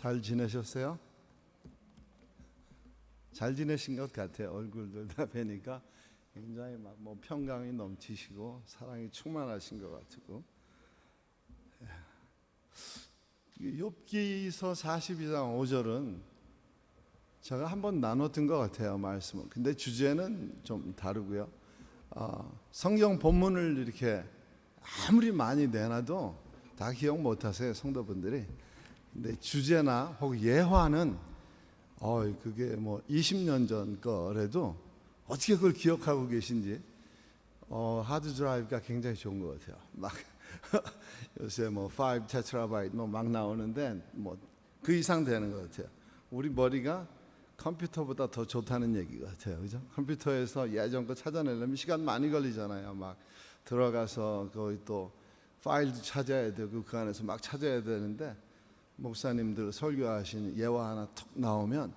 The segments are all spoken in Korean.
잘 지내셨어요? 잘 지내신 것 같아요. 얼굴들 다 뵈니까 굉장히 막 뭐 평강이 넘치시고 사랑이 충만하신 것 같고. 욥기서 42장 5절은 제가 한번 나눴던 것 같아요, 말씀은. 근데 주제는 좀 다르고요. 성경 본문을 이렇게 아무리 많이 내놔도 다 기억 못하세요, 성도분들이. 근데 주제나 혹 예화는 그게 뭐 20년 전 거라도 어떻게 그걸 기억하고 계신지. 하드 드라이브가 굉장히 좋은 것 같아요. 막 요새 뭐 5 테트라바이트 막 나오는데 뭐 그 이상 되는 것 같아요. 우리 머리가 컴퓨터보다 더 좋다는 얘기 같아요, 그죠? 컴퓨터에서 예전 거 찾아내려면 시간 많이 걸리잖아요. 막 들어가서 거기 또 파일도 찾아야 되고 그 안에서 막 찾아야 되는데, 목사님들 설교하신 예화 하나 툭 나오면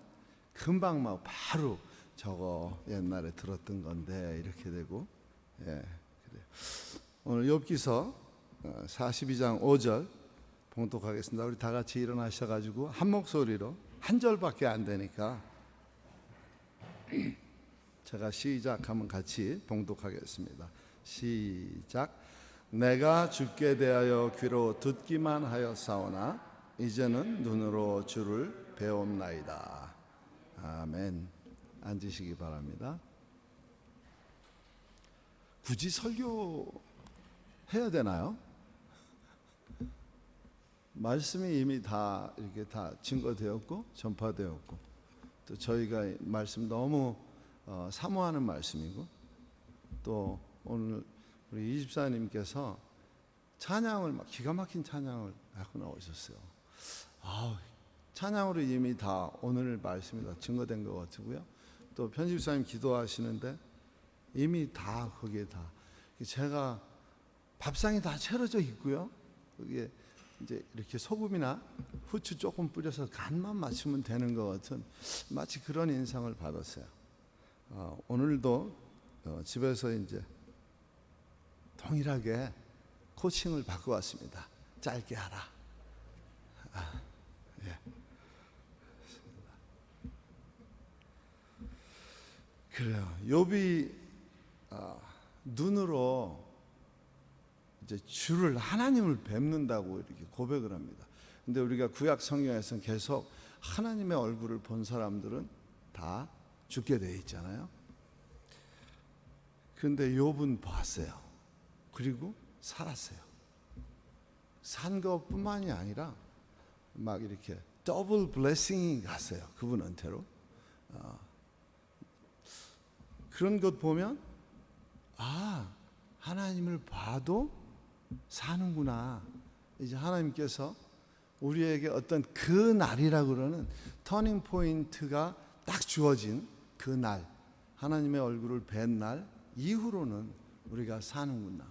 금방 막 바로 저거 옛날에 들었던 건데 이렇게 되고. 그래요. 오늘 욥기서 42장 5절 봉독하겠습니다. 우리 다 같이 일어나셔가지고 한 목소리로, 한 절밖에 안 되니까 제가 시작하면 같이 봉독하겠습니다. 시작. 내가 주께 대하여 귀로 듣기만 하였사오나 이제는 눈으로 주를 배움나이다. 아멘. 앉으시기 바랍니다. 굳이 설교해야 되나요? 말씀이 이미 다 이렇게 다 증거되었고 전파되었고, 또 저희가 말씀 너무 사모하는 말씀이고, 또 오늘 우리 이집사님께서 찬양을 막 기가 막힌 찬양을 하고 나오셨어요. 찬양으로 이미 다 오늘 말씀이 다 증거된 것 같고요. 또 편집사님 기도하시는데 이미 다 거기에 다 제가 밥상이 다 차려져 있고요. 거기에 이제 이렇게 소금이나 후추 조금 뿌려서 간만 맞추면 되는 것 같은 마치 그런 인상을 받았어요. 오늘도 집에서 이제 동일하게 코칭을 받고 왔습니다. 짧게 하라. 예. 그래요. 욥이 눈으로 이제 주를, 하나님을 뵙는다고 이렇게 고백을 합니다. 근데 우리가 구약 성경에서는 계속 하나님의 얼굴을 본 사람들은 다 죽게 되어 있잖아요. 그런데 욥은 봤어요. 그리고 살았어요. 산 것뿐만이 아니라 막 이렇게 더블 블레싱이 갔어요, 그분한테로. 그런 것 보면 하나님을 봐도 사는구나. 이제 하나님께서 우리에게 어떤 그 날이라고 그러는 터닝 포인트가 딱 주어진 그 날, 하나님의 얼굴을 뵌 날 이후로는 우리가 사는구나.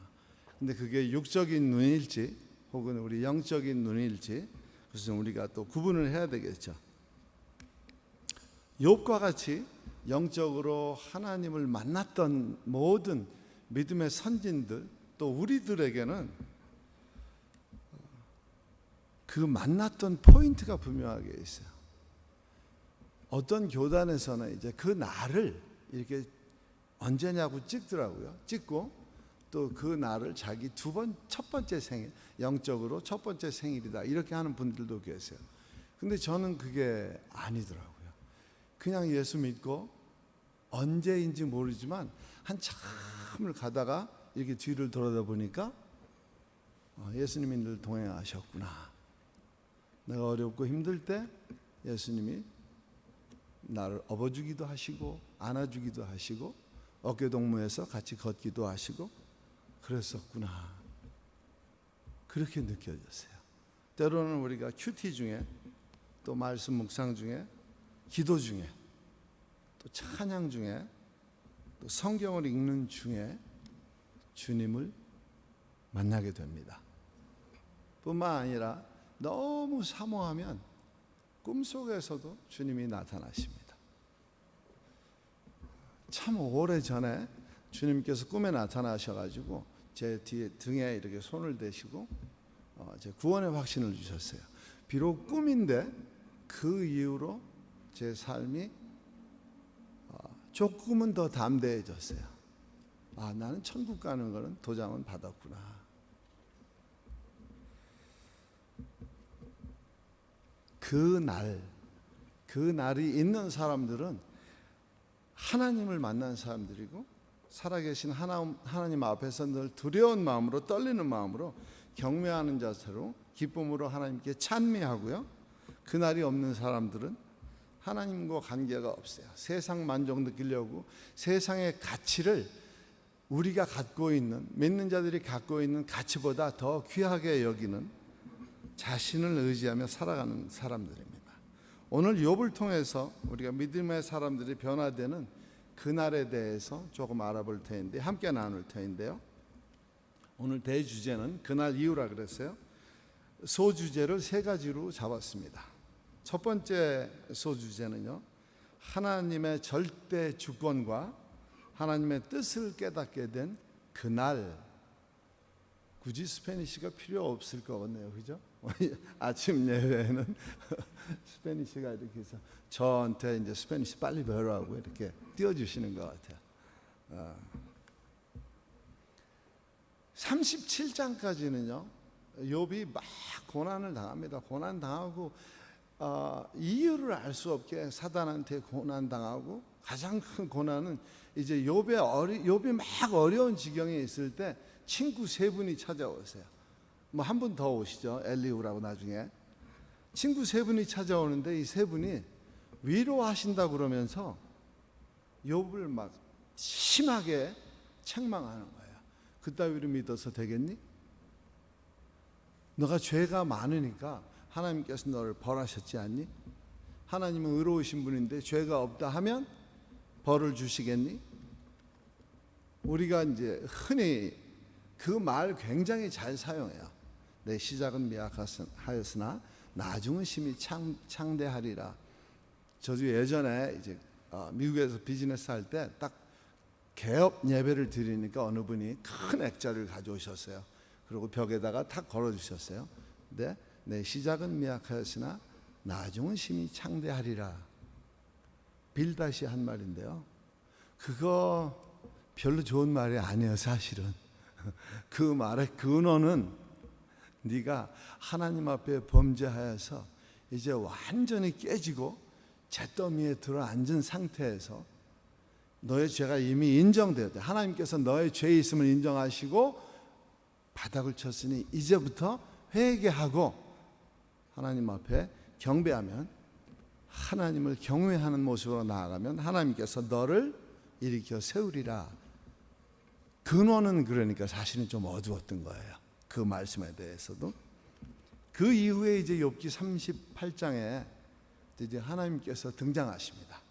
근데 그게 육적인 눈일지 혹은 우리 영적인 눈일지, 그래서 우리가 또 구분을 해야 되겠죠. 욥과 같이 영적으로 하나님을 만났던 모든 믿음의 선진들, 또 우리들에게는 그 만났던 포인트가 분명하게 있어요. 어떤 교단에서는 이제 그 날을 이렇게 언제냐고 찍더라고요. 찍고 또 그 날을 자기 첫 번째 생일, 영적으로 첫 번째 생일이다 이렇게 하는 분들도 계세요. 근데 저는 그게 아니더라고요. 그냥 예수 믿고 언제인지 모르지만 한참을 가다가 이렇게 뒤를 돌아다 보니까 예수님이 늘 동행하셨구나. 내가 어렵고 힘들 때 예수님이 나를 업어주기도 하시고 안아주기도 하시고 어깨동무해서 같이 걷기도 하시고 그랬었구나. 그렇게 느껴졌어요. 때로는 우리가 큐티 중에, 또 말씀 묵상 중에, 기도 중에, 또 찬양 중에, 또 성경을 읽는 중에 주님을 만나게 됩니다. 뿐만 아니라 너무 사모하면 꿈속에서도 주님이 나타나십니다. 참 오래전에 주님께서 꿈에 나타나셔가지고 제 뒤에 등에 이렇게 손을 대시고 제 구원의 확신을 주셨어요. 비록 꿈인데 그 이후로 제 삶이 조금은 더 담대해졌어요. 나는 천국 가는 거는 도장은 받았구나. 그 날이 있는 사람들은 하나님을 만난 사람들이고, 살아계신 하나님 앞에서 늘 두려운 마음으로, 떨리는 마음으로, 경외하는 자세로, 기쁨으로 하나님께 찬미하고요. 그날이 없는 사람들은 하나님과 관계가 없어요. 세상 만족 느끼려고 세상의 가치를 우리가 갖고 있는, 믿는 자들이 갖고 있는 가치보다 더 귀하게 여기는, 자신을 의지하며 살아가는 사람들입니다. 오늘 욥을 통해서 우리가 믿음의 사람들이 변화되는 그날에 대해서 조금 알아볼 텐데, 함께 나눌 텐데요. 오늘 대주제는 그날 이후라 그랬어요. 소주제를 세 가지로 잡았습니다. 첫 번째 소주제는요, 하나님의 절대 주권과 하나님의 뜻을 깨닫게 된 그날. 굳이 스페니쉬가 필요 없을 것 같네요, 그죠? 아침 예배에는 스페니쉬가 이렇게 해서 저한테 이제 스페니쉬 빨리 배우라고 이렇게 띄워주시는 것 같아요. 37장까지는요, 욥이 막 고난을 당합니다. 고난 당하고 이유를 알 수 없게 사단한테 고난 당하고, 가장 큰 고난은 이제 욥이 막 어려운 지경에 있을 때 친구 세 분이 찾아오세요. 뭐 한 분 더 오시죠, 엘리후라고. 나중에 친구 세 분이 찾아오는데 이 세 분이 위로하신다 그러면서 욥을 막 심하게 책망하는 거예요. 그따위로 믿어서 되겠니? 너가 죄가 많으니까 하나님께서 너를 벌하셨지 않니? 하나님은 의로우신 분인데 죄가 없다 하면 벌을 주시겠니? 우리가 이제 흔히 그 말 굉장히 잘 사용해요. 내 시작은 미약하였으나 나중은 심히 창대하리라. 저도 예전에 이제 미국에서 비즈니스 할 때 딱 개업 예배를 드리니까 어느 분이 큰 액자를 가져오셨어요. 그리고 벽에다가 탁 걸어주셨어요. 근데 내 시작은 미약하였으나 나중은 심히 창대하리라. 빌다시 한 말인데요, 그거 별로 좋은 말이 아니에요, 사실은. 그 말의 근원은 네가 하나님 앞에 범죄하여서 이제 완전히 깨지고 잿더미에 들어앉은 상태에서 너의 죄가 이미 인정되었다. 하나님께서 너의 죄 있음을 인정하시고 바닥을 쳤으니 이제부터 회개하고 하나님 앞에 경배하면, 하나님을 경외하는 모습으로 나아가면 하나님께서 너를 일으켜 세우리라. 근원은 그러니까 사실은 좀 어두웠던 거예요, 그 말씀에 대해서도. 그 이후에 이제 욥기 38장에 이제 하나님께서 등장하십니다.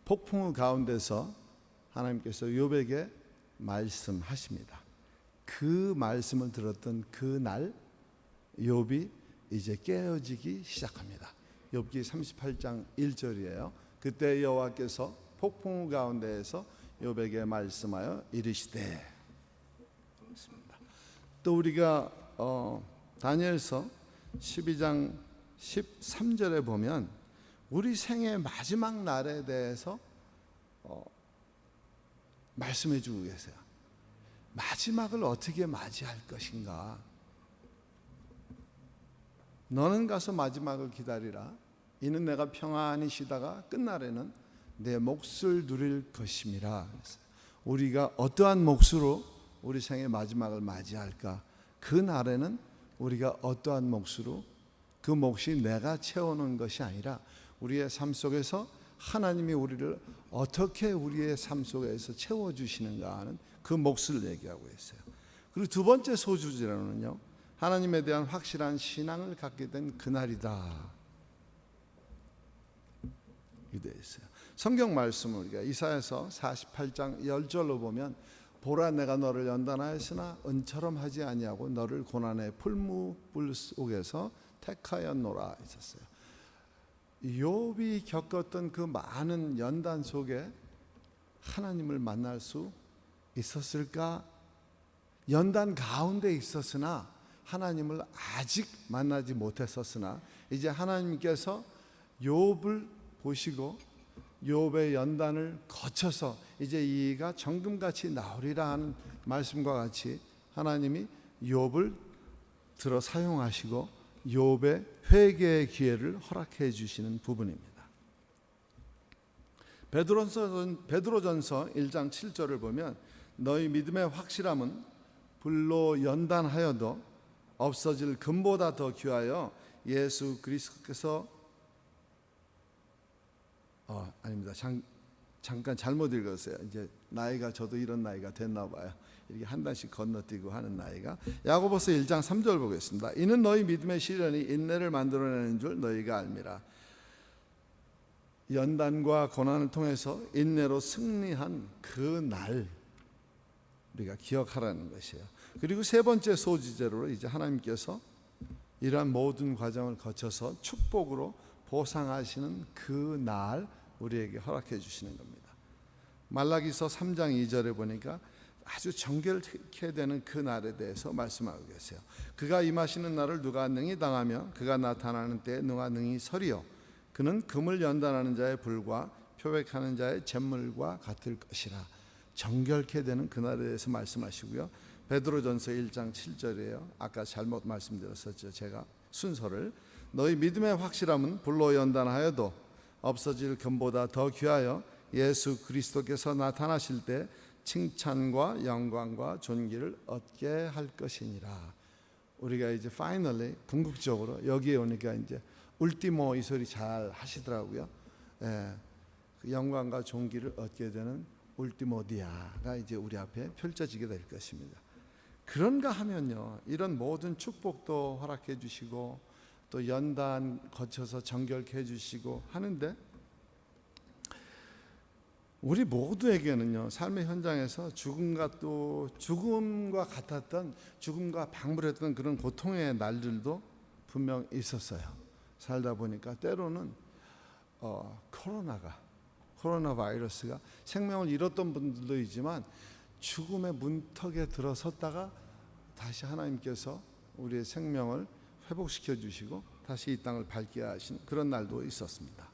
폭풍우 가운데서 하나님께서 욥에게 말씀하십니다. 그 말씀을 들었던 그날 욥이 이제 깨어지기 시작합니다. 욥기 38장 1절이에요. 그때 여호와께서 폭풍우 가운데에서 욥에게 말씀하여 이르시되. 또 우리가 다니엘서 12장 13절에 보면 우리 생의 마지막 날에 대해서 말씀해 주고 계세요. 마지막을 어떻게 맞이할 것인가? 너는 가서 마지막을 기다리라. 이는 내가 평안히 쉬다가 끝날에는 내 몫을 누릴 것임이라. 우리가 어떠한 몫으로 우리 생의 마지막을 맞이할까? 그 날에는 우리가 어떠한 몫으로, 그 몫이 내가 채우는 것이 아니라 우리의 삶 속에서 하나님이 우리를 어떻게 우리의 삶 속에서 채워주시는가 하는 그 몫을 얘기하고 있어요. 그리고 두 번째 소주제로는요, 하나님에 대한 확실한 신앙을 갖게 된 그날이다. 이렇게 되어 있어요. 성경 말씀을 우리가 이사야서 48장 10절로 보면, 보라 내가 너를 연단하였으나 은처럼 하지 아니하고 너를 고난의 풀무불 속에서 택하였노라 있었어요. 욥이 겪었던 그 많은 연단 속에 하나님을 만날 수 있었을까? 연단 가운데 있었으나 하나님을 아직 만나지 못했었으나 이제 하나님께서 욥을 보시고 욥의 연단을 거쳐서 이제 이가 정금같이 나오리라 하는 말씀과 같이 하나님이 욥을 들어 사용하시고 욥의 회개의 기회를 허락해 주시는 부분입니다. 베드로전서 1장 7절을 보면 너희 믿음의 확실함은 불로 연단하여도 없어질 금보다 더 귀하여 예수 그리스도께서 아닙니다. 잠깐 잘못 읽었어요. 이제 나이가 저도 이런 나이가 됐나 봐요. 이렇게 한 단씩 건너뛰고 하는 나이가. 야고보서 1장 3절 보겠습니다. 이는 너희 믿음의 시련이 인내를 만들어내는 줄 너희가 알미라. 연단과 고난을 통해서 인내로 승리한 그 날 우리가 기억하라는 것이에요. 그리고 세 번째 소주제로 이제 하나님께서 이러한 모든 과정을 거쳐서 축복으로 보상하시는 그 날 우리에게 허락해 주시는 겁니다. 말라기서 3장 2절에 보니까 아주 정결케 되는 그 날에 대해서 말씀하고 계세요. 그가 임하시는 날을 누가 능히 당하며 그가 나타나는 때에 누가 능히 서리요. 그는 금을 연단하는 자의 불과 표백하는 자의 잿물과 같을 것이라. 정결케 되는 그날에 대해서 말씀하시고요. 베드로전서 1장 7절이에요. 아까 잘못 말씀드렸었죠. 제가 순서를. 너희 믿음의 확실함은 불로 연단하여도 없어질 금보다 더 귀하여 예수 그리스도께서 나타나실 때 칭찬과 영광과 존귀를 얻게 할 것이니라. 우리가 이제 파이널리 궁극적으로 여기에 오니까 이제 울티모 이 소리 잘 하시더라고요. 예, 그 영광과 존귀를 얻게 되는 울티모디아가 이제 우리 앞에 펼쳐지게 될 것입니다. 그런가 하면요, 이런 모든 축복도 허락해 주시고 또 연단 거쳐서 정결케 해주시고 하는데 우리 모두에게는요, 삶의 현장에서 죽음과 같았던, 죽음과 방불했던 그런 고통의 날들도 분명 있었어요. 살다 보니까 때로는 코로나 바이러스가 생명을 잃었던 분들도 있지만 죽음의 문턱에 들어섰다가 다시 하나님께서 우리의 생명을 회복시켜 주시고 다시 이 땅을 밟게 하신 그런 날도 있었습니다.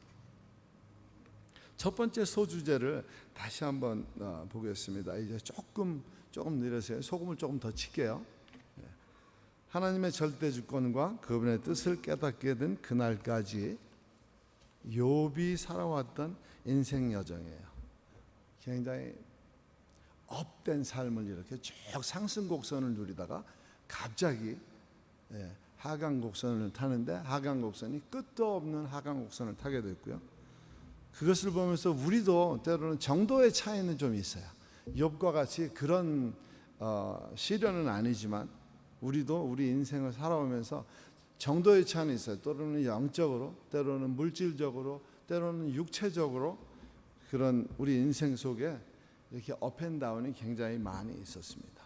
첫 번째 소주제를 다시 한번 보겠습니다. 이제 조금 느려서요. 소금을 조금 더 칠게요. 하나님의 절대 주권과 그분의 뜻을 깨닫게 된 그날까지 욥이 살아왔던 인생 여정이에요. 굉장히 업된 삶을 이렇게 쭉 상승 곡선을 누리다가 갑자기 하강 곡선을 타는데 하강 곡선이 끝도 없는 하강 곡선을 타게 됐고요. 그것을 보면서 우리도 때로는 정도의 차이는 좀 있어요. 욥과 같이 그런 시련은 아니지만 우리도 우리 인생을 살아오면서 정도의 차이는 있어요. 때로는 영적으로, 때로는 물질적으로, 때로는 육체적으로 그런 우리 인생 속에 이렇게 업앤다운이 굉장히 많이 있었습니다.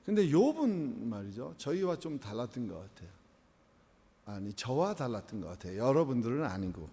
근데 욥은 말이죠, 저희와 좀 달랐던 것 같아요. 아니, 저와 달랐던 것 같아요. 여러분들은 아니고.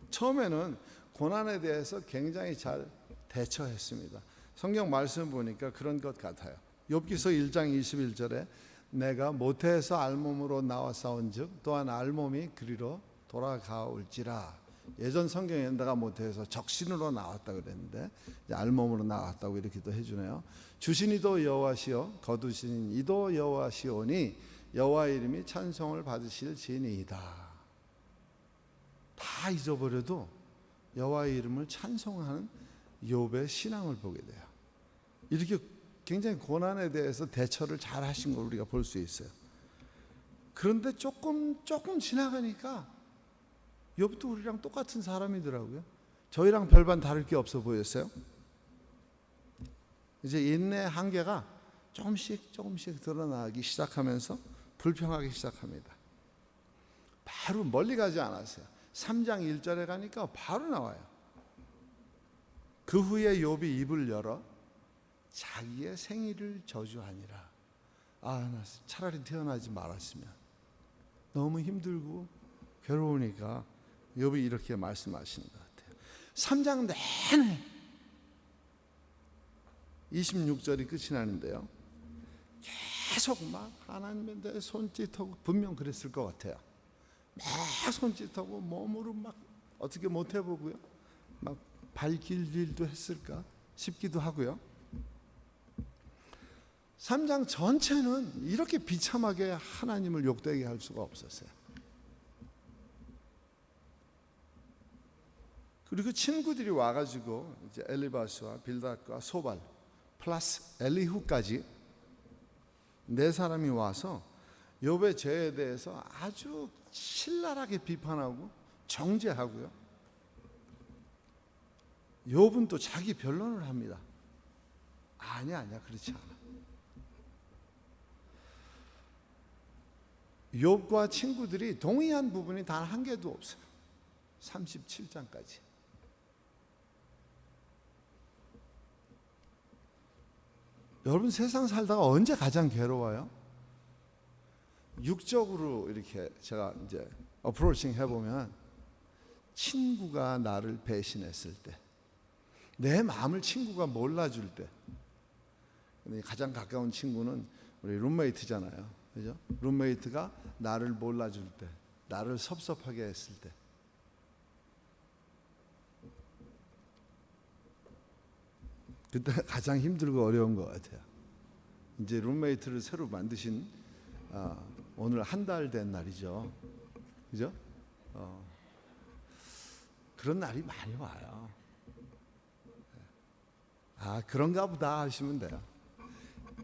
처음에는 고난에 대해서 굉장히 잘 대처했습니다. 성경 말씀 보니까 그런 것 같아요. 욥기서 1장 21절에 내가 모태에서 알몸으로 나와싸운즉 또한 알몸이 그리로 돌아가올지라. 예전 성경에 내가 모태에서 적신으로 나왔다 그랬는데 알몸으로 나왔다고 이렇게도 해주네요. 주신 이도 여호와시요 거두신 이도 여호와시오니 여호와 이름이 찬송을 받으실 지니이다. 다 잊어버려도 여호와의 이름을 찬송하는 욥의 신앙을 보게 돼요. 이렇게 굉장히 고난에 대해서 대처를 잘 하신 걸 우리가 볼 수 있어요. 그런데 조금 지나가니까 욥도 우리랑 똑같은 사람이더라고요. 저희랑 별반 다를 게 없어 보였어요. 이제 인내 한계가 조금씩 드러나기 시작하면서 불평하기 시작합니다. 바로 멀리 가지 않았어요. 3장 1절에 가니까 바로 나와요. 그 후에 욥이 입을 열어 자기의 생일을 저주하니라. 나 차라리 태어나지 말았으면. 너무 힘들고 괴로우니까 욥이 이렇게 말씀하시는 것 같아요. 3장 내내 26절이 끝이 나는데요, 계속 막 하나님에 대해 손짓하고, 분명 그랬을 것 같아요. 막 손짓하고 몸으로 막 어떻게 못 해보고요, 막 발길 일도 했을까 싶기도 하고요. 3장 전체는 이렇게 비참하게 하나님을 욕되게 할 수가 없었어요. 그리고 친구들이 와가지고 이제 엘리바스와 빌닷과 소발 플러스 엘리후까지 네 사람이 와서 욥의 죄에 대해서 아주 신랄하게 비판하고 정죄하고요. 욥은 또 자기 변론을 합니다. 아니야 그렇지 않아. 욥과 친구들이 동의한 부분이 단 한 개도 없어요. 37장까지. 여러분, 세상 살다가 언제 가장 괴로워요? 육적으로 이렇게 제가 이제 어프로칭 해보면, 친구가 나를 배신했을 때, 내 마음을 친구가 몰라줄 때. 근데 가장 가까운 친구는 우리 룸메이트잖아요, 그죠? 룸메이트가 나를 몰라줄 때, 나를 섭섭하게 했을 때, 그때 가장 힘들고 어려운 것 같아요. 이제 룸메이트를 새로 만드신 오늘 한 달 된 날이죠, 그죠? 그런 날이 많이 와요. 그런가 보다 하시면 돼요.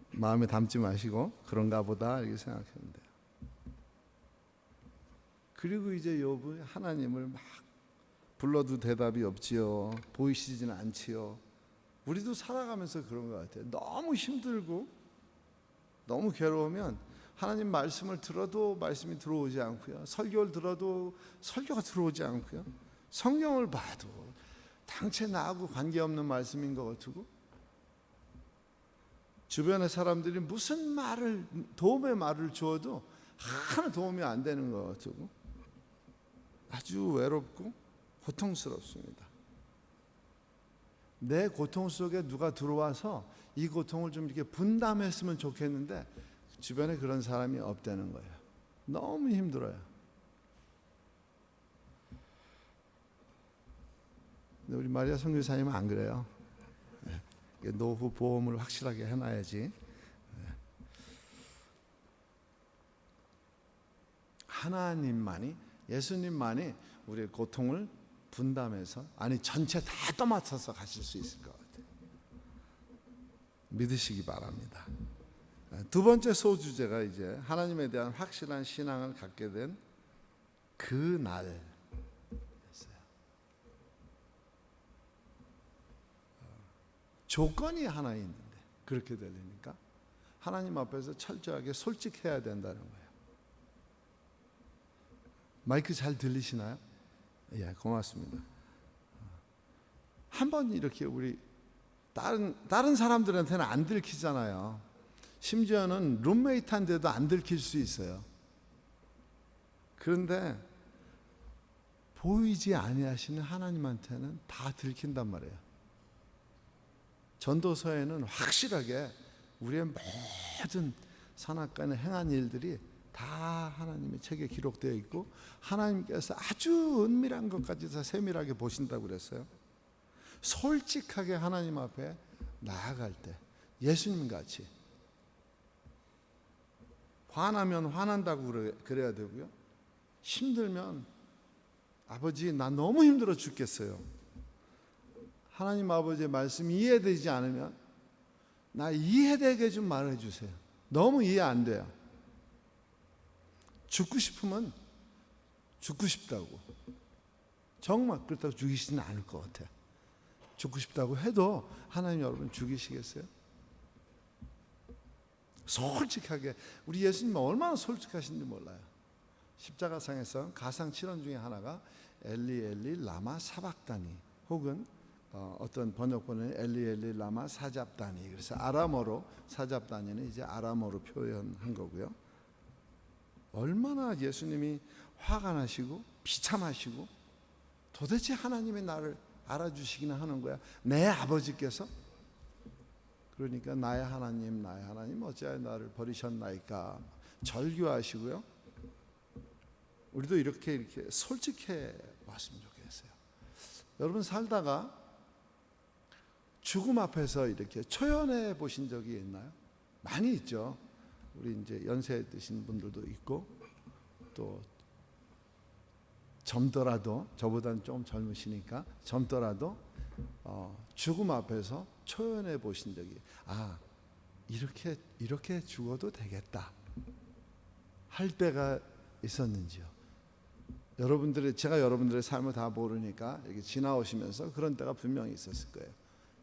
마음에 담지 마시고 그런가 보다 이렇게 생각하면 돼요. 그리고 이제 욥은 하나님을 막 불러도 대답이 없지요, 보이시지는 않지요. 우리도 살아가면서 그런 것 같아요. 너무 힘들고 너무 괴로우면 하나님 말씀을 들어도 말씀이 들어오지 않고요, 설교를 들어도 설교가 들어오지 않고요, 성경을 봐도 당최 나하고 관계없는 말씀인 것 같고, 주변의 사람들이 무슨 말을, 도움의 말을 주어도 하나 도움이 안 되는 것 같고, 아주 외롭고 고통스럽습니다. 내 고통 속에 누가 들어와서 이 고통을 좀 이렇게 분담했으면 좋겠는데 주변에 그런 사람이 없다는 거예요. 너무 힘들어요. 근데 우리 마리아 선교사님은 안 그래요. 노후 보험을 확실하게 해놔야지. 하나님만이, 예수님만이 우리의 고통을 분담해서, 아니 전체 다 떠맡아서 가실 수 있을 것 같아요. 믿으시기 바랍니다. 두 번째 소주제가 이제 하나님에 대한 확실한 신앙을 갖게 된 그 날이었어요. 조건이 하나 있는데 그렇게 되려니까 하나님 앞에서 철저하게 솔직해야 된다는 거예요. 마이크 잘 들리시나요? 예, 고맙습니다. 한번 이렇게 우리 다른 사람들한테는 안 들키잖아요. 심지어는 룸메이트한테도 안 들킬 수 있어요. 그런데 보이지 아니하시는 하나님한테는 다 들킨단 말이에요. 전도서에는 확실하게 우리의 모든 선악간에 행한 일들이 다 하나님의 책에 기록되어 있고, 하나님께서 아주 은밀한 것까지 다 세밀하게 보신다고 그랬어요. 솔직하게 하나님 앞에 나아갈 때 예수님 같이 화나면 화난다고 그래야 되고요, 힘들면 아버지 나 너무 힘들어 죽겠어요, 하나님 아버지의 말씀이 이해되지 않으면 나 이해되게 좀 말해주세요, 너무 이해 안 돼요. 죽고 싶으면 죽고 싶다고, 정말 그렇다고 죽이시지는 않을 것 같아요. 죽고 싶다고 해도 하나님 여러분 죽이시겠어요? 솔직하게, 우리 예수님은 얼마나 솔직하신지 몰라요. 십자가상에서 가상 7원 중에 하나가 엘리 엘리 라마 사박다니, 혹은 어떤 번역본은 엘리 엘리 라마 사잡다니, 그래서 아람어로 사잡다니는 이제 아람어로 표현한 거고요. 얼마나 예수님이 화가 나시고 비참하시고, 도대체 하나님이 나를 알아주시기나 하는 거야, 내 아버지께서. 그러니까 나의 하나님 어찌하여 나를 버리셨나이까 절규하시고요. 우리도 이렇게 솔직해 왔으면 좋겠어요. 여러분 살다가 죽음 앞에서 이렇게 초연해 보신 적이 있나요? 많이 있죠. 우리 이제 연세 드신 분들도 있고 또 젊더라도 저보다는 좀 젊으시니까 젊더라도 죽음 앞에서 초연해 보신 적이 이렇게 죽어도 되겠다 할 때가 있었는지요? 제가 여러분들의 삶을 다 모르니까 이렇게 지나오시면서 그런 때가 분명히 있었을 거예요.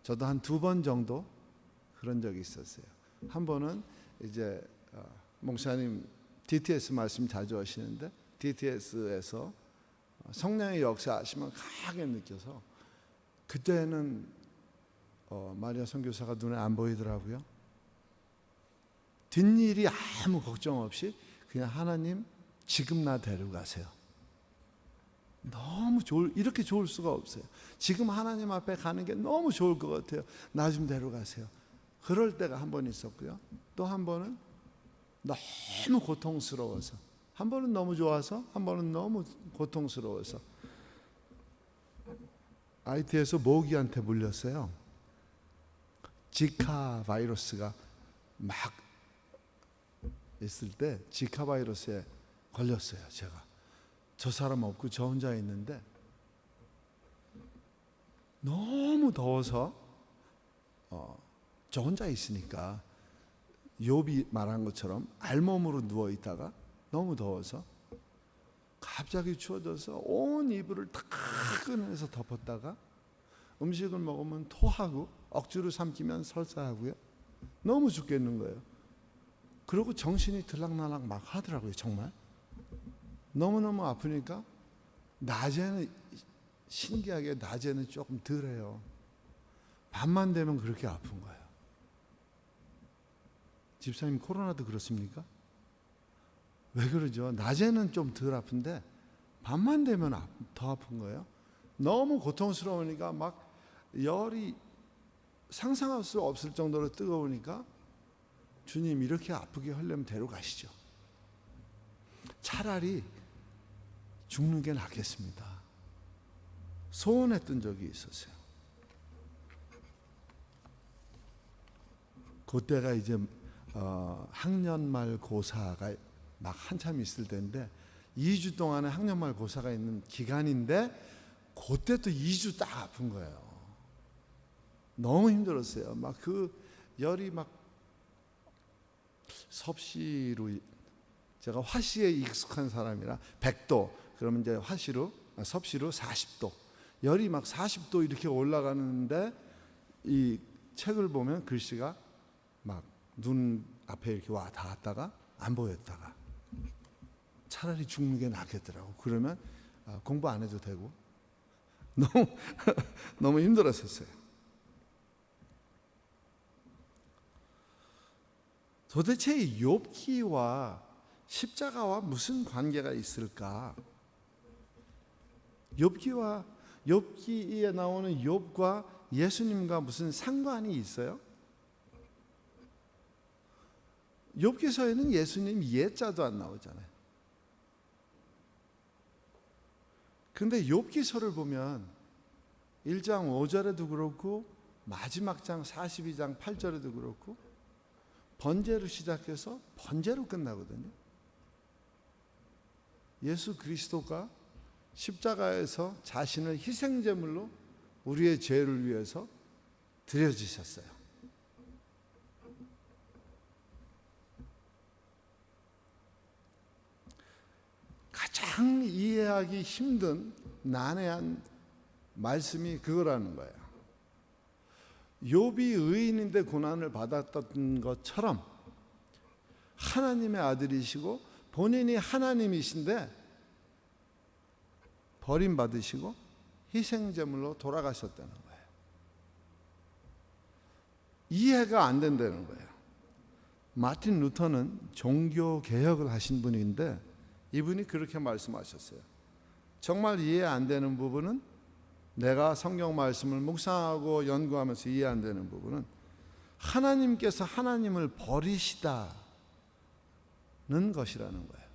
저도 한 2번 정도 그런 적이 있었어요. 한 번은 이제 목사님 DTS 말씀 자주 하시는데 DTS에서 성령의 역사하시면 강하게 느껴서 그때는 마리아 선교사가 눈에 안 보이더라고요. 뒷일이 아무 걱정 없이 그냥 하나님 지금 나 데려가세요. 너무 이렇게 좋을 수가 없어요. 지금 하나님 앞에 가는 게 너무 좋을 것 같아요. 나 좀 데려가세요. 그럴 때가 한 번 있었고요. 또 한 번은 너무 고통스러워서, 한 번은 너무 좋아서, 한 번은 너무 고통스러워서 IT에서 모기한테 물렸어요. 지카 바이러스가 막 있을 때 지카 바이러스에 걸렸어요. 제가 저 사람 없고 저 혼자 있는데 너무 더워서 저 혼자 있으니까 욥이 말한 것처럼 알몸으로 누워 있다가 너무 더워서 갑자기 추워져서 온 이불을 다 꺼내서 덮었다가 음식을 먹으면 토하고 억지로 삼키면 설사하고요. 너무 죽겠는 거예요. 그리고 정신이 들락날락 막 하더라고요. 정말 너무너무 아프니까 낮에는 신기하게 낮에는 조금 덜해요. 밤만 되면 그렇게 아픈 거예요. 집사님 코로나도 그렇습니까? 왜 그러죠? 낮에는 좀 덜 아픈데 밤만 되면 더 아픈 거예요. 너무 고통스러우니까 막 열이 상상할 수 없을 정도로 뜨거우니까 주님 이렇게 아프게 하려면 데려가시죠. 차라리 죽는 게 낫겠습니다. 소원했던 적이 있었어요. 그때가 이제 학년말 고사가 막 한참 있을 때인데 2주 동안에 학년말 고사가 있는 기간인데 그때 또 2주 딱 아픈 거예요. 너무 힘들었어요. 막 그 열이 막 섭씨로, 제가 화씨에 익숙한 사람이라 100도 그러면 이제 섭씨로 40도, 열이 막 40도 이렇게 올라가는데 이 책을 보면 글씨가 막 눈 앞에 이렇게 와 닿았다가 안 보였다가 차라리 죽는 게 낫겠더라고. 그러면 공부 안 해도 되고 너무 힘들었었어요. 도대체 욥기와 십자가와 무슨 관계가 있을까? 욥기에 나오는 욥과 예수님과 무슨 상관이 있어요? 욥기서에는 예수님 예자도 안 나오잖아요. 근데 욥기서를 보면 1장 5절에도 그렇고 마지막 장 42장 8절에도 그렇고 번제로 시작해서 번제로 끝나거든요. 예수 그리스도가 십자가에서 자신을 희생제물로 우리의 죄를 위해서 드려지셨어요. 가장 이해하기 힘든 난해한 말씀이 그거라는 거예요. 욥이 의인인데 고난을 받았던 것처럼 하나님의 아들이시고 본인이 하나님이신데 버림받으시고 희생제물로 돌아가셨다는 거예요. 이해가 안 된다는 거예요. 마틴 루터는 종교개혁을 하신 분인데 이분이 그렇게 말씀하셨어요. 정말 이해 안 되는 부분은, 내가 성경 말씀을 묵상하고 연구하면서 이해 안 되는 부분은 하나님께서 하나님을 버리시다는 것이라는 거예요.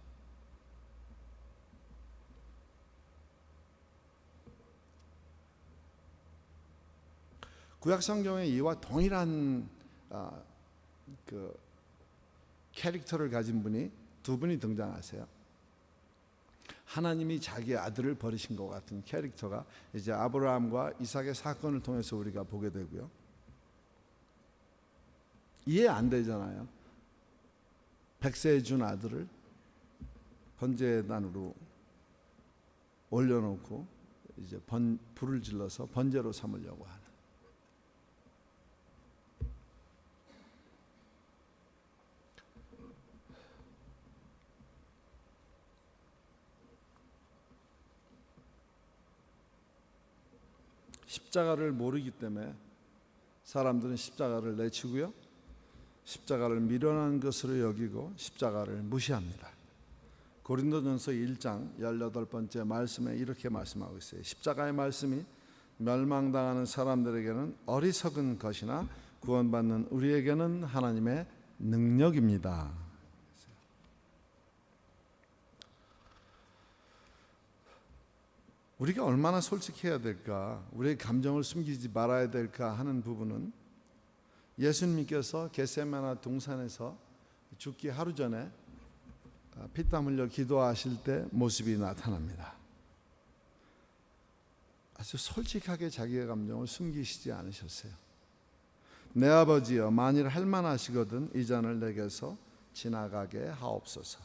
구약 성경에 이와 동일한 그 캐릭터를 가진 분이 두 분이 등장하세요. 하나님이 자기 아들을 버리신 것 같은 캐릭터가 이제 아브라함과 이삭의 사건을 통해서 우리가 보게 되고요. 이해 안 되잖아요. 백세에 준 아들을 번제단으로 올려놓고 이제 불을 질러서 번제로 삼으려고 하는. 십자가를 모르기 때문에 사람들은 십자가를 내치고요, 십자가를 미련한 것으로 여기고 십자가를 무시합니다. 고린도전서 1장 18번째 말씀에 이렇게 말씀하고 있어요. 십자가의 말씀이 멸망당하는 사람들에게는 어리석은 것이나 구원받는 우리에게는 하나님의 능력입니다. 우리가 얼마나 솔직해야 될까, 우리의 감정을 숨기지 말아야 될까 하는 부분은 예수님께서 겟세마네 동산에서 죽기 하루 전에 피땀 흘려 기도하실 때 모습이 나타납니다. 아주 솔직하게 자기의 감정을 숨기시지 않으셨어요. 내 아버지여, 만일 할만하시거든 이 잔을 내게서 지나가게 하옵소서.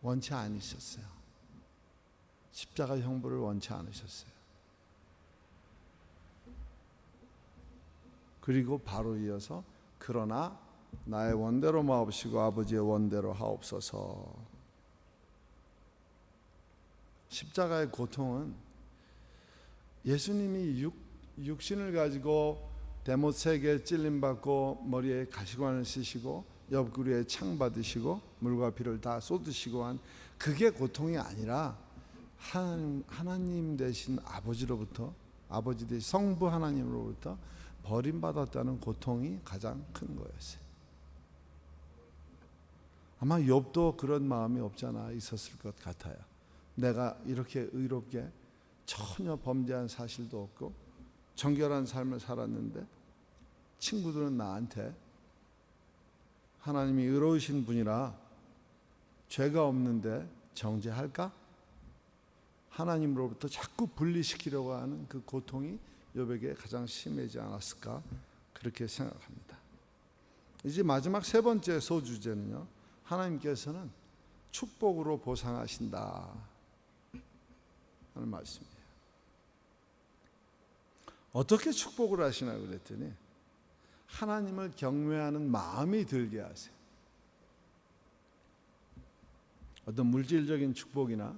원치 않으셨어요. 십자가 형벌을 원치 않으셨어요. 그리고 바로 이어서 그러나 나의 원대로 마옵시고 아버지의 원대로 하옵소서. 십자가의 고통은 예수님이 육신을 가지고 대못 3개 찔림받고 머리에 가시관을 쓰시고 옆구리에 창 받으시고 물과 피를 다 쏟으시고 한 그게 고통이 아니라 하나님 되신 아버지로부터, 아버지 되신 성부 하나님으로부터 버림받았다는 고통이 가장 큰 거였어요. 아마 욥도 그런 마음이 없지 않아 있었을 것 같아요. 내가 이렇게 의롭게 전혀 범죄한 사실도 없고 정결한 삶을 살았는데 친구들은 나한테 하나님이 의로우신 분이라 죄가 없는데 정죄할까? 하나님으로부터 자꾸 분리시키려고 하는 그 고통이 욥에게 가장 심하지 않았을까, 그렇게 생각합니다. 이제 마지막 3번째 소주제는요, 하나님께서는 축복으로 보상하신다 하는 말씀이에요. 어떻게 축복을 하시나 그랬더니 하나님을 경외하는 마음이 들게 하세요. 어떤 물질적인 축복이나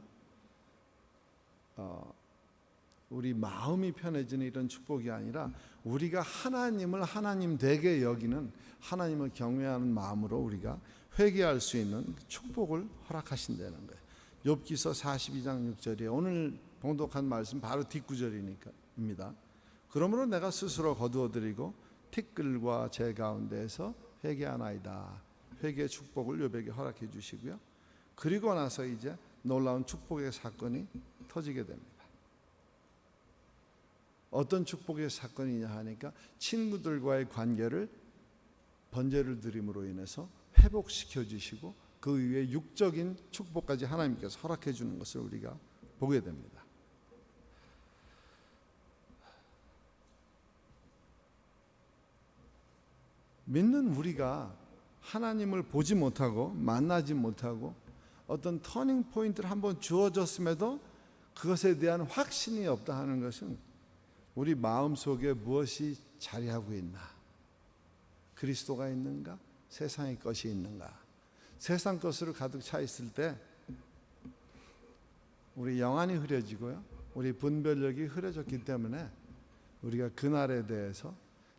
우리 마음이 편해지는 이런 축복이 아니라 우리가 하나님을 하나님 되게 여기는, 하나님을 경외하는 마음으로 우리가 회개할 수 있는 축복을 허락하신다는 거예요. 욥기서 42장 6절에 오늘 봉독한 말씀 바로 뒷구절입니다. 그러므로 내가 스스로 거두어드리고 티끌과 제 가운데에서 회개하나이다. 회개의 축복을 욥에게 허락해 주시고요. 그리고 나서 이제 놀라운 축복의 사건이 터지게 됩니다. 어떤 축복의 사건이냐 하니까 친구들과의 관계를 번제를 드림으로 인해서 회복시켜 주시고 그 위에 육적인 축복까지 하나님께서 허락해 주는 것을 우리가 보게 됩니다. 믿는 우리가 하나님을 보지 못하고 만나지 못하고 어떤 터닝 포인트를 한번 주어졌음에도 그것에 대한 확신이 없다 하는 것은 우리 마음속에 무엇이 자리하고 있나? 그리스도가 있는가? 세상의 것이 있는가? 세상 것으로 가득 차 있을 때 우리 영안이 흐려지고요, 우리 분별력이 흐려졌기 때문에 우리가 그날에 대해서,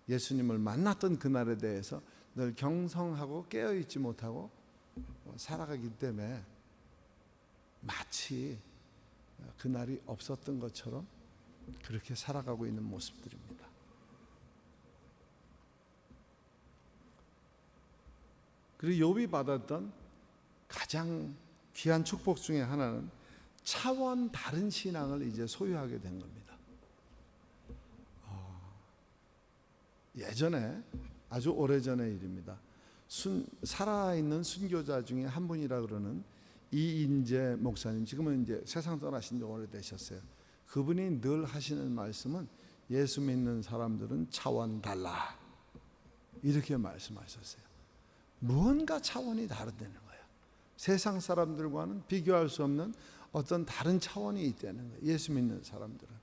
예수님을 만났던 그날에 대해서 늘 경성하고 깨어있지 못하고 살아가기 때문에 마치 그날이 없었던 것처럼 그렇게 살아가고 있는 모습들입니다. 그리고 욥이 받았던 가장 귀한 축복 중에 하나는 차원 다른 신앙을 이제 소유하게 된 겁니다. 예전에, 아주 오래전의 일입니다. 살아있는 순교자 중에 한 분이라 그러는 이인재 목사님, 지금은 이제 세상 떠나신 지 오래되셨어요. 그분이 늘 하시는 말씀은 예수 믿는 사람들은 차원 달라, 이렇게 말씀하셨어요. 무언가 차원이 다르다는 거예요. 세상 사람들과는 비교할 수 없는 어떤 다른 차원이 있다는 거예요. 예수 믿는 사람들은.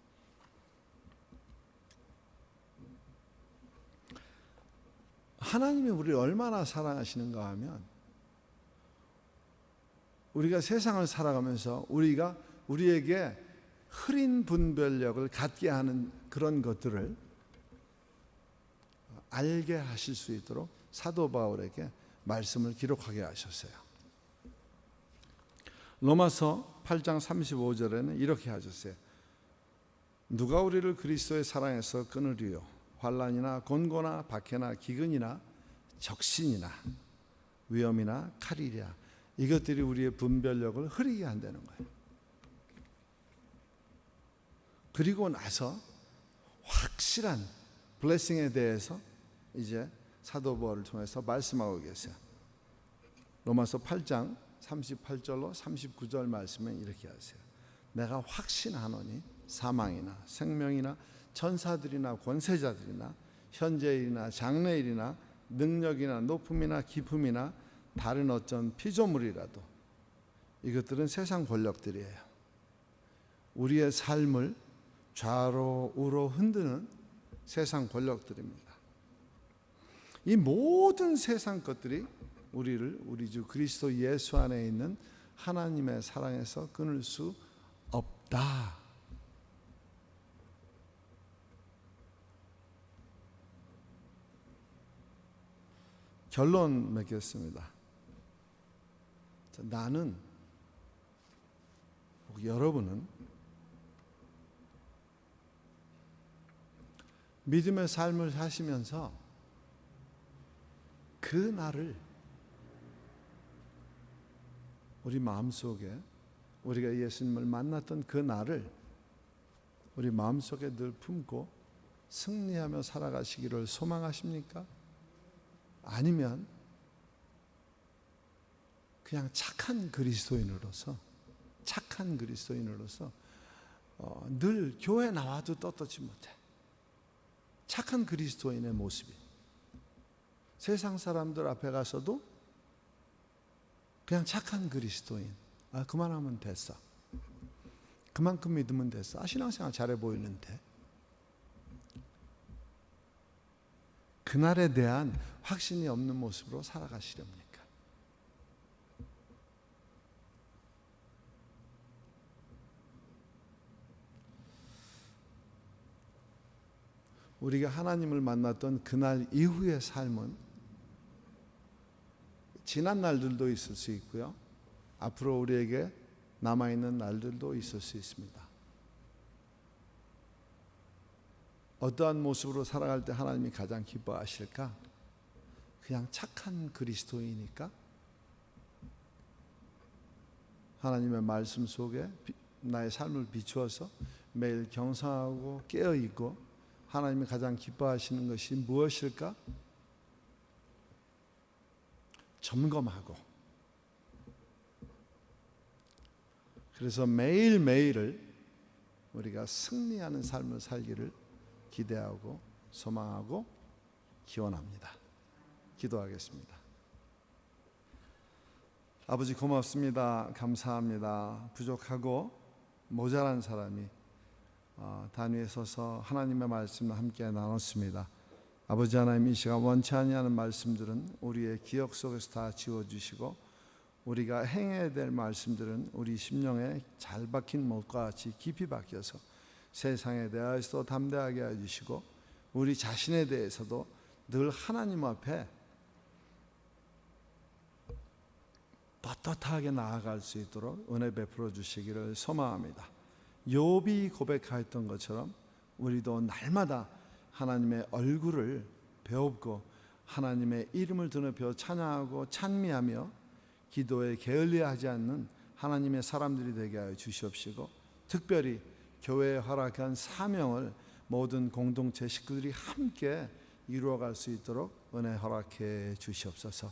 하나님이 우리를 얼마나 사랑하시는가 하면, 우리가 세상을 살아가면서 우리에게 흐린 분별력을 갖게 하는 그런 것들을 알게 하실 수 있도록 사도 바울에게 말씀을 기록하게 하셨어요. 로마서 8장 35절에는 이렇게 하셨어요. 누가 우리를 그리스도의 사랑에서 끊으리요? 환난이나 곤고나 박해나 기근이나 적신이나 위험이나 칼이랴. 이것들이 우리의 분별력을 흐리게 한다는 거예요. 그리고 나서 확실한 블레싱에 대해서 이제 사도 바울을 통해서 말씀하고 계세요. 로마서 8장 38절로 39절 말씀에 이렇게 하세요. 내가 확신하노니 사망이나 생명이나 천사들이나 권세자들이나 현재일이나 장래일이나 능력이나 높음이나 깊음이나 다른 어떤 피조물이라도, 이것들은 세상 권력들이에요. 우리의 삶을 좌로 우로 흔드는 세상 권력들입니다. 이 모든 세상 것들이 우리를 우리 주 그리스도 예수 안에 있는 하나님의 사랑에서 끊을 수 없다. 결론 맺겠습니다. 나는, 여러분은 믿음의 삶을 사시면서 그 날을 우리 마음속에, 우리가 예수님을 만났던 그 날을 우리 마음속에 늘 품고 승리하며 살아가시기를 소망하십니까? 아니면 그냥 착한 그리스도인으로서 늘 교회 나와도 떳떳지 못해 착한 그리스도인의 모습이, 세상 사람들 앞에 가서도 그냥 착한 그리스도인, 그만하면 됐어, 그만큼 믿으면 됐어, 신앙생활 잘해 보이는데, 그날에 대한 확신이 없는 모습으로 살아가시렵니까? 우리가 하나님을 만났던 그날 이후의 삶은 지난 날들도 있을 수 있고요, 앞으로 우리에게 남아있는 날들도 있을 수 있습니다. 어떠한 모습으로 살아갈 때 하나님이 가장 기뻐하실까? 그냥 착한 그리스도이니까? 하나님의 말씀 속에 나의 삶을 비추어서 매일 경성하고 깨어있고 하나님이 가장 기뻐하시는 것이 무엇일까? 점검하고, 그래서 매일매일을 우리가 승리하는 삶을 살기를 기대하고 소망하고 기원합니다. 기도하겠습니다. 아버지 고맙습니다. 감사합니다. 부족하고 모자란 사람이 단위에 서서 하나님의 말씀을 함께 나눴습니다. 아버지 하나님, 이 시간 원치 아니하는 말씀들은 우리의 기억 속에서 다 지워주시고, 우리가 행해야 될 말씀들은 우리 심령에 잘 박힌 못과 같이 깊이 박혀서 세상에 대하여서도 담대하게 해주시고, 우리 자신에 대해서도 늘 하나님 앞에 떳떳하게 나아갈 수 있도록 은혜 베풀어 주시기를 소망합니다. 욥이 고백하였던 것처럼 우리도 날마다 하나님의 얼굴을 배웁고 하나님의 이름을 드높여 찬양하고 찬미하며 기도에 게을리하지 않는 하나님의 사람들이 되게 하여 주시옵시고, 특별히 교회에 허락한 사명을 모든 공동체 식구들이 함께 이루어갈 수 있도록 은혜 허락해 주시옵소서.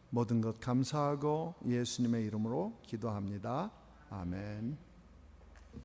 모든 것 감사하고 예수님의 이름으로 기도합니다. 아멘.